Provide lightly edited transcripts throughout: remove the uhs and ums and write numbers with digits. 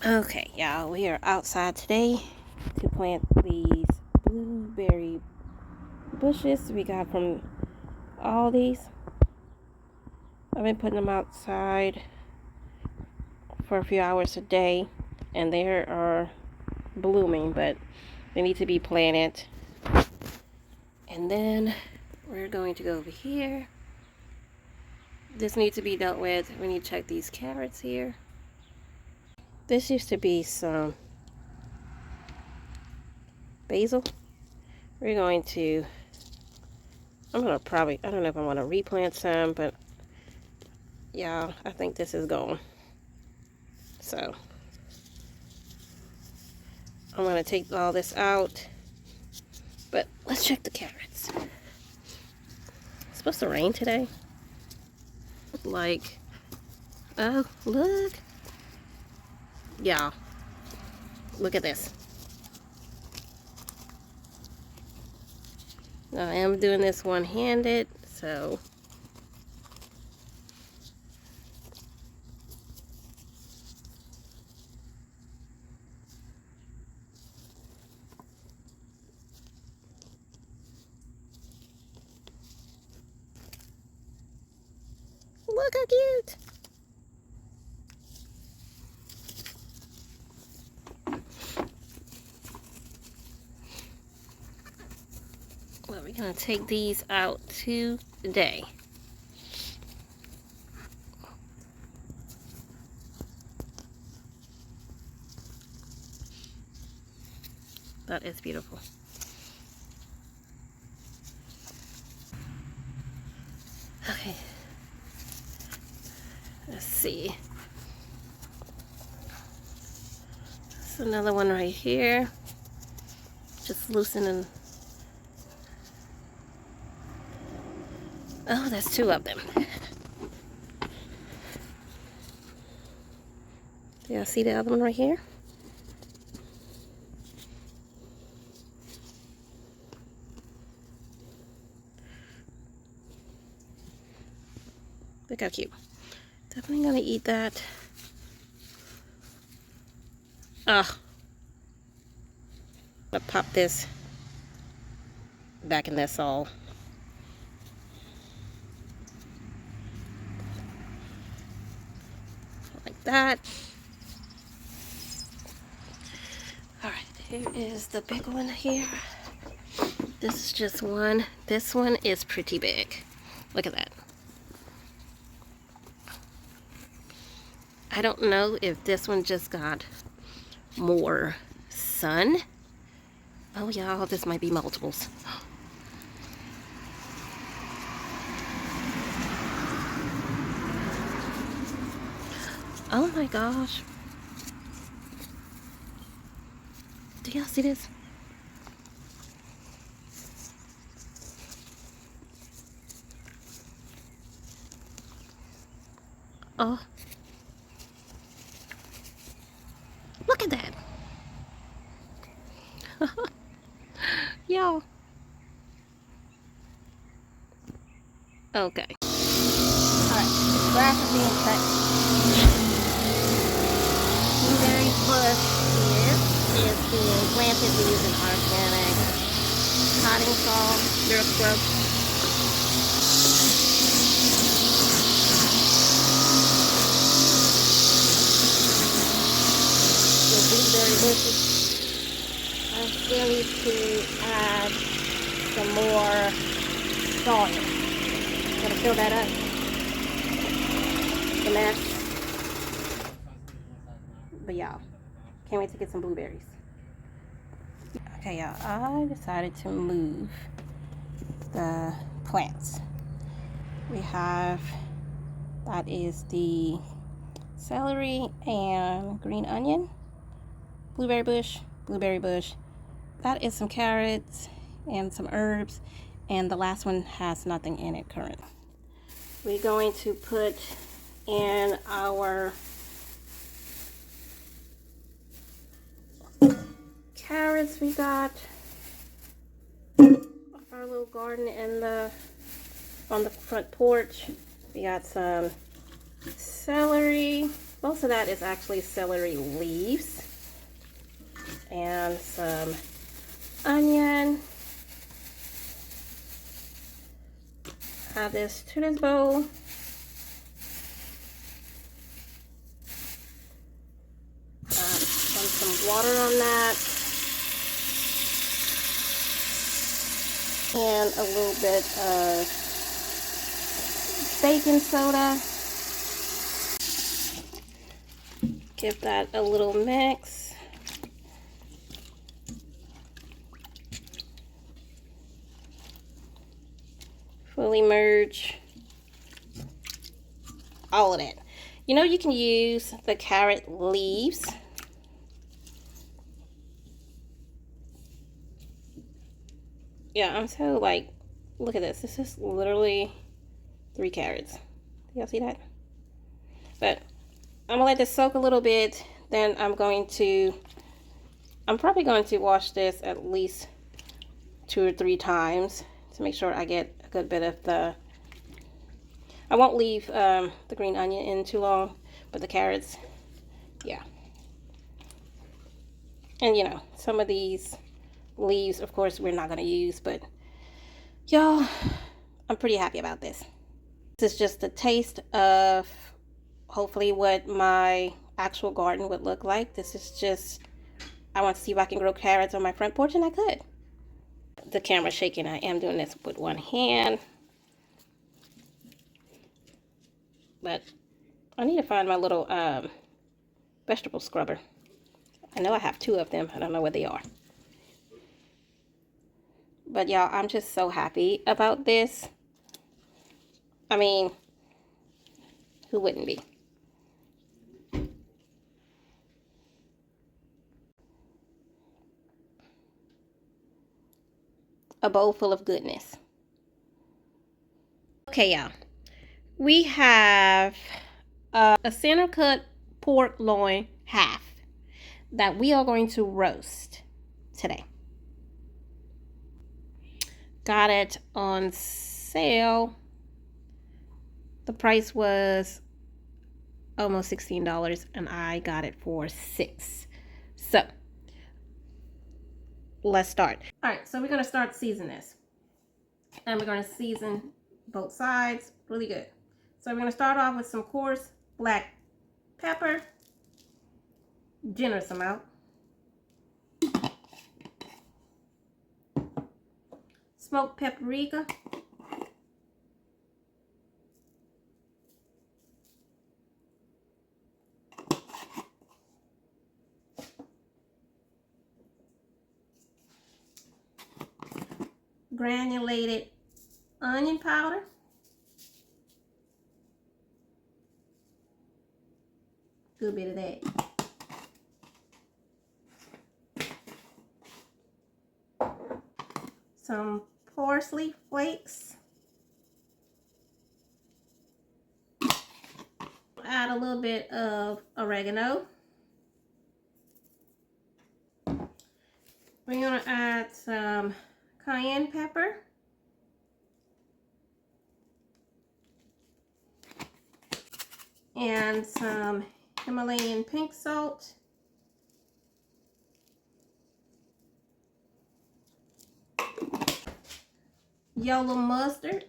Okay, y'all, we are outside today to plant these blueberry bushes we got from Aldi's. I've been putting them outside for a few hours a day, and they are blooming, but they need to be planted. And then we're going to go over here. This needs to be dealt with. We need to check these carrots here. This used to be some basil. We're going to, I don't know if I want to replant some, but yeah, I think this is gone. So I'm going to take all this out. But let's check the carrots. It's supposed to rain today. Like, oh, look. Y'all, look at this. Now, I am doing this one-handed, so look how cute. Well, we're going to take these out today. That is beautiful. Okay. Let's see. There's another one right here. Just loosening. Oh, that's two of them. Do y'all see the other one right here? Look how cute. Definitely gonna eat that. Ugh. I'm gonna pop this back in this all. Like that. Alright, here is the big one here. This is just one. This one is pretty big. Look at that. I don't know if this one just got more sun. Oh y'all, this might be multiples. Oh my gosh. Do y'all see this? Oh. Look at that. Y'all. Okay. Alright, grass is being cut. Blueberry bush is being planted using organic potting soil, dirt scrub. The blueberry bushes. I still need to add some more soil. Gotta fill that up. The mess. But y'all, can't wait to get some blueberries. Okay, y'all, I decided to move the plants. We have, that is the celery and green onion, blueberry bush. That is some carrots and some herbs, and the last one has nothing in it currently. We're going to put in our carrots we got off our little garden on the front porch. We got some celery, Most of that is actually celery leaves. And some onion. Add this to this bowl. Some water on that. And a little bit of baking soda. Give that a little mix. Fully merge all of that. You know, you can use the carrot leaves. Yeah, I'm so like, look at this. This is literally 3 carrots. Y'all see that? But I'm gonna let this soak a little bit. Then I'm probably going to wash this at least 2 or 3 times to make sure I get a good bit of the, I won't leave the green onion in too long, but the carrots, yeah. And you know, some of these leaves, of course, we're not going to use, but y'all, I'm pretty happy about this. This is just a taste of hopefully what my actual garden would look like. This is just, I want to see if I can grow carrots on my front porch, and I could. The camera's shaking. I am doing this with one hand, but I need to find my little vegetable scrubber. I know I have 2 of them. I don't know where they are. But y'all, I'm just so happy about this. I mean, who wouldn't be? A bowl full of goodness. Okay, y'all. We have a center cut pork loin half that we are going to roast today. Got it on sale. The price was almost $16 and I got it for $6. So let's start. All right, so we're going to start seasoning this. And we're going to season both sides really good. So we're going to start off with some coarse black pepper, generous amount. Smoked paprika. Granulated onion powder. Good bit of that. Some parsley flakes. Add a little bit of oregano. We're going to add some cayenne pepper. And some Himalayan pink salt. Yellow mustard.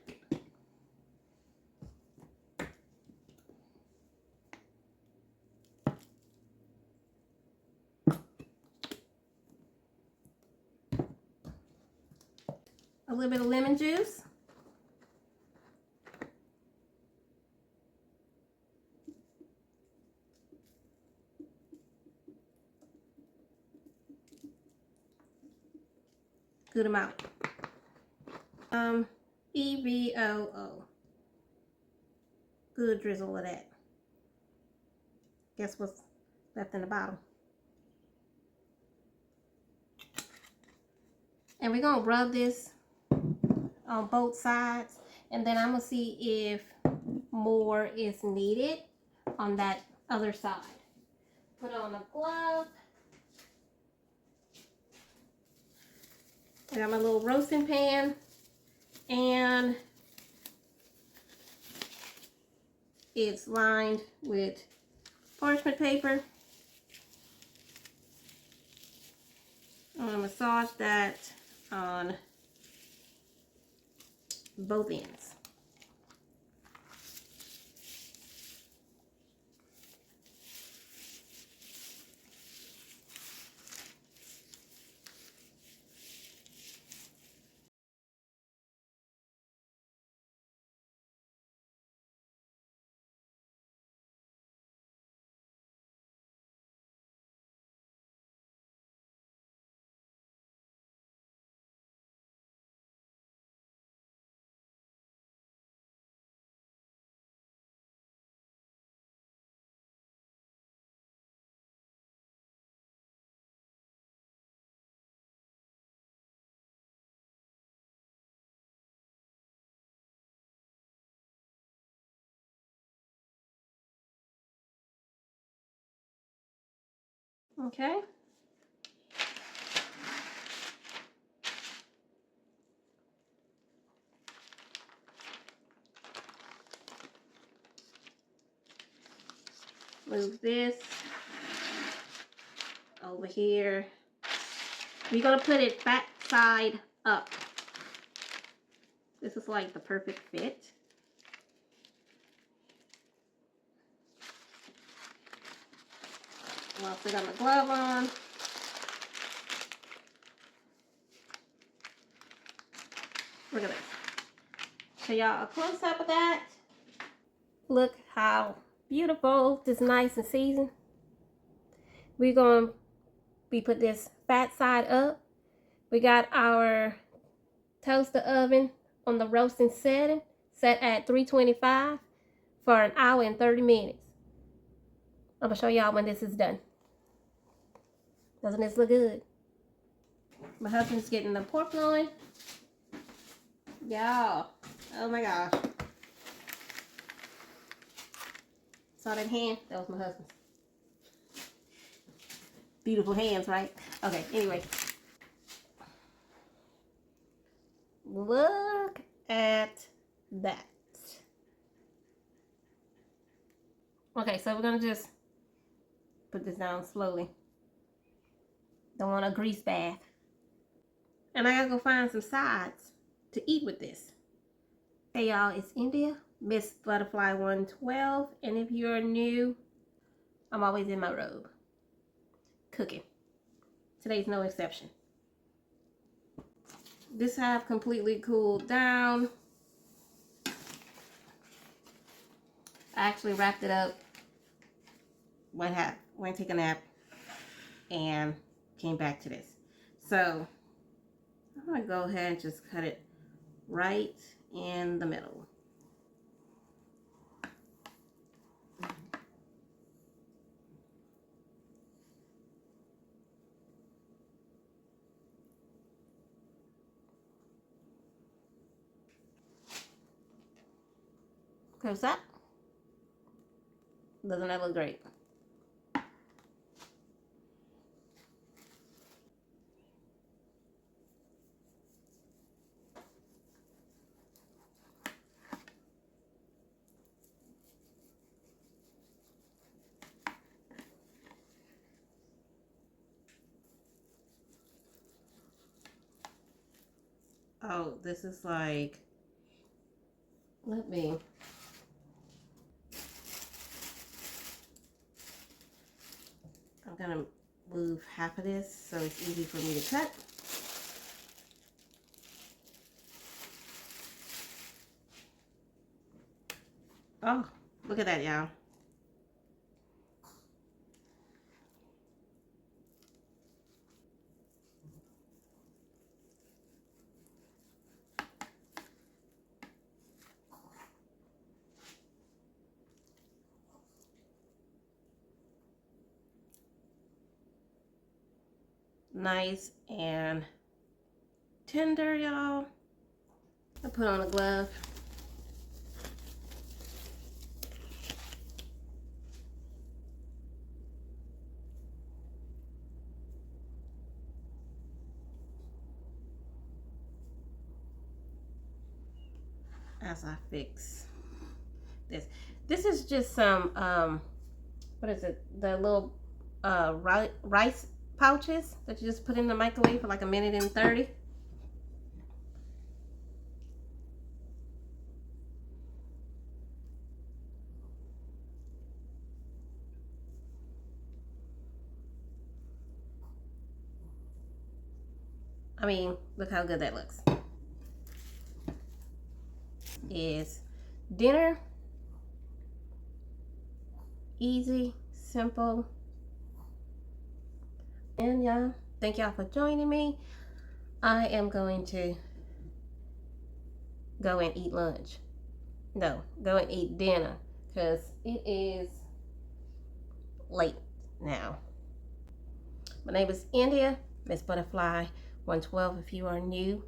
A little bit of lemon juice. Good amount. EVOO. Good drizzle of that. Guess what's left in the bottle. And we're going to rub this on both sides. And then I'm going to see if more is needed on that other side. Put on a glove. I got my little roasting pan. And it's lined with parchment paper. I'm going to massage that on both ends. Okay. Move this over here. We're going to put it back side up. This is like the perfect fit. I'm going to put on the glove on. Look at this. Show y'all a close up of that. Look how beautiful this nice and seasoned. We're going to be put this fat side up. We got our toaster oven on the roasting setting, set at 325 for an hour and 30 minutes. I'm going to show y'all when this is done. Doesn't this look good? My husband's getting the pork loin. Y'all, oh my gosh. Saw that hand? That was my husband's. Beautiful hands, right? Okay, anyway. Look at that. Okay, so we're gonna just put this down slowly. Don't want a grease bath. And I gotta go find some sides to eat with this. Hey y'all, it's India, Miss Butterfly 112. And if you're new, I'm always in my robe, cooking. Today's no exception. This have completely cooled down. I actually wrapped it up, went to take a nap, and came back to this. So I'm gonna go ahead and just cut it right in the middle. Close up. Doesn't that look great? Oh, this is like, let me. I'm gonna move half of this so it's easy for me to cut. Oh, look at that, y'all. Nice and tender, y'all. I put on a glove. As I fix this. This is just some what is it? The little rice pouches that you just put in the microwave for like a minute and 30. I mean, look how good that looks. Is dinner. Easy, simple. And y'all, thank y'all for joining me. I am going to go and eat lunch. No, go and eat dinner because it is late now. My name is India, Miss Butterfly 112 if you are new.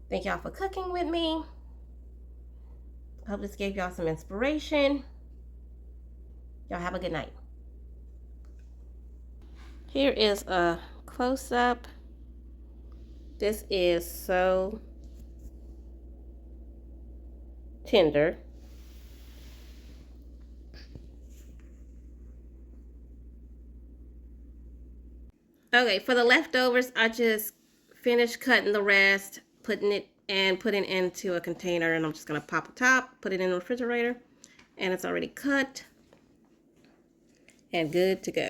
Thank y'all for cooking with me. Hope this gave y'all some inspiration. Y'all have a good night. Here is a close-up. This is so tender. Okay, for the leftovers, I just finished cutting the rest, putting it into a container, and I'm just gonna pop the top, put it in the refrigerator, and it's already cut and good to go.